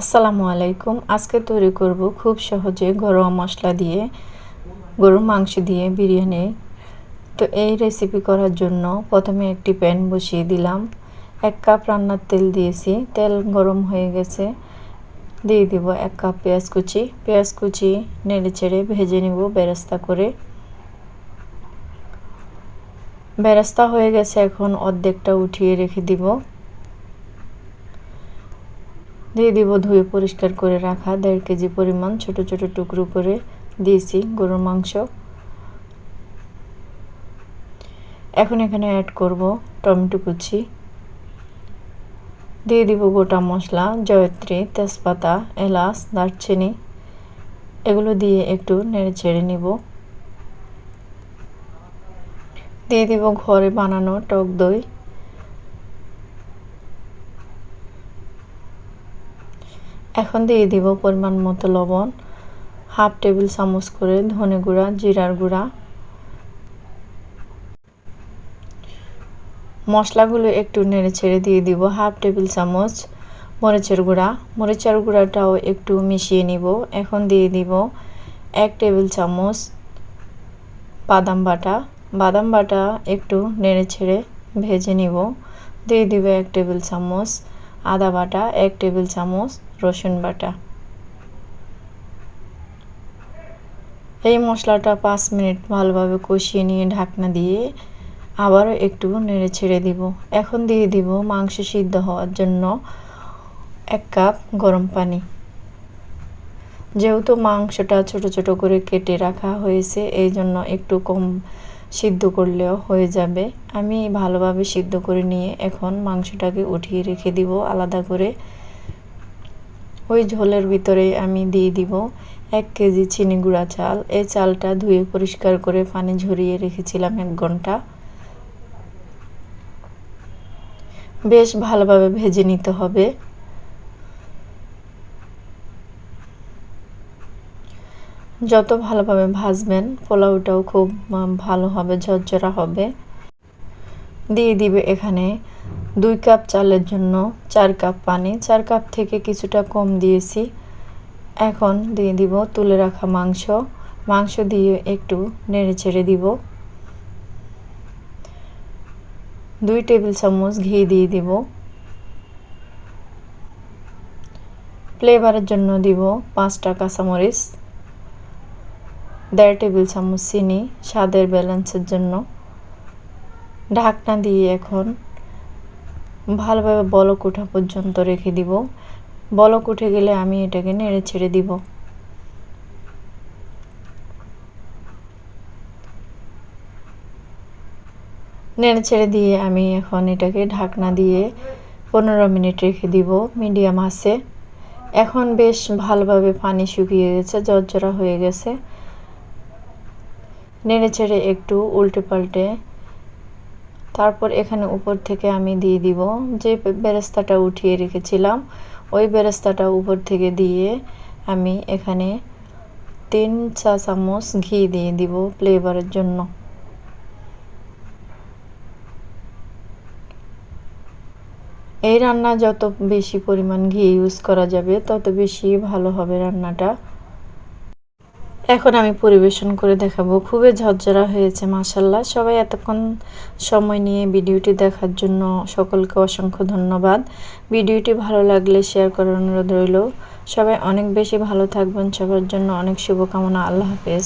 আসসালামু আলাইকুম। আজকে তৈরি করব খুব সহজে ঘরোয়া মশলা দিয়ে গরুর মাংস দিয়ে বিরিয়ানি। তো এই রেসিপি করার জন্য প্রথমে একটি প্যান বসিয়ে দিলাম। 1 কাপ রান্নার তেল দিয়েছি। তেল গরম হয়ে গেছে। দিয়ে দিব 1 কাপ পেঁয়াজ কুচি। পেঁয়াজ কুচি নেড়ে চেড়ে ভেজে নিব বেরেস্তা করে। বেরেস্তা হয়ে গেছে, এখন অর্ধেকটা উঠিয়ে রেখে দিব। দিয়ে দিব ধুয়ে পরিষ্কার করে রাখা 1.5 কেজি পরিমাণ ছোট ছোট টুকরো করে দিয়েছি গরুর মাংস। এখন এখানে অ্যাড করব টমেটো কুচি। দিয়ে দিব গোটা মশলা জয়ত্রী, তেজপাতা, এলাচ, দারচিনি, এগুলো দিয়ে একটু নেড়ে চেড়ে নিব। দিয়ে দিব ঘরে বানানো টক দই। এখন দিয়ে দিব পরিমাণ মতো লবণ, 1/2 টেবিল চামচ করে ধনে গুঁড়া, জিরার গুঁড়া। মশলাগুলো একটু নেড়ে ছেড়ে দিয়ে দিব 1/2 টেবিল চামচ মরিচের গুঁড়া। মরিচের গুঁড়াটাও একটু মিশিয়ে নিব। এখন দিয়ে দিব 1 টেবিল চামচ বাদাম বাটা। বাদাম বাটা একটু নেড়ে ছেড়ে ভেজে নিব। দিয়ে দিব 1 টেবিল চামচ আদা বাটা, 1 টেবিল চামচ রসুন বাটা। এই মশলাটা 5 মিনিট ভালোভাবে কষিয়ে নিয়ে ঢাকনা দিয়ে আবারও একটু নেড়ে ছেড়ে দিব। এখন দিয়ে দিব মাংস সিদ্ধ হওয়ার জন্য 1 কাপ গরম পানি। যেহেতু মাংসটা ছোট ছোট করে কেটে রাখা হয়েছে, এই জন্য একটু কম সিদ্ধ করলেও হয়ে যাবে। আমি ভালোভাবে সিদ্ধ করে নিয়ে এখন মাংসটাকে উঠিয়ে রেখে দিব আলাদা করে। ওই ঝোলের ভিতরে আমি দিয়ে দিব 1 কেজি চিনি গুঁড়া চাল। এই চালটা ধুয়ে পরিষ্কার করে পানি ঝরিয়ে রেখেছিলাম 1 ঘন্টা। বেশ ভালোভাবে ভেজে নিতে হবে। যত ভালোভাবে ভাজবেন পোলাওটাও খুব ভালো হবে, ঝরঝরা হবে। দিয়ে দিবে এখানে 2 কাপ চালের জন্য 4 কাপ পানি। 4 কাপ থেকে কিছুটা কম দিয়েছি। এখন দিয়ে দিব তুলে রাখা মাংস। মাংস দিয়ে একটু নেড়ে ছেড়ে দিব। 2 টেবিল চামচ ঘি দিয়ে দিব। ফ্লেভারের জন্য দিব 5টা কাঁচামরিচ, 1.5 টেবিল চামচ চিনি স্বাদের ব্যালেন্সের জন্য। ঢাকনা দিয়ে এখন ভালোভাবে বলক ওঠা পর্যন্ত রেখে দিব। বলক উঠে গেলে আমি এটাকে নেড়ে ছেড়ে দিব। নেড়ে ছেড়ে দিয়ে আমি এখন এটাকে ঢাকনা দিয়ে 15 মিনিট রেখে দিব মিডিয়াম আঁচে। এখন বেশ ভালোভাবে পানি শুকিয়ে গেছে, ঝরঝরা হয়ে গেছে। নেড়ে ছেড়ে একটু উল্টে পাল্টে তারপর এখানে উপর থেকে আমি দিয়ে দিব যে বেরেস্তাটা উঠিয়ে রেখেছিলাম, ওই বেরেস্তাটা উপর থেকে দিয়ে আমি এখানে 3 চা চামচ ঘি দিয়ে দিব ফ্লেভারের জন্য। এই রান্না যত বেশি পরিমাণ ঘি ইউজ করা যাবে তত বেশি ভালো হবে রান্নাটা। এখন আমি পরিবেশন করে দেখাবো। খুবই ঝরঝরা হয়েছে মাশাআল্লাহ। সবাই এতক্ষণ সময় নিয়ে ভিডিওটি দেখার জন্য সকলকে অসংখ্য ধন্যবাদ। ভিডিওটি ভালো লাগলে শেয়ার করার অনুরোধ রইল। সবাই অনেক বেশি ভালো থাকবেন। সবার জন্য অনেক শুভকামনা। আল্লাহ হাফেজ।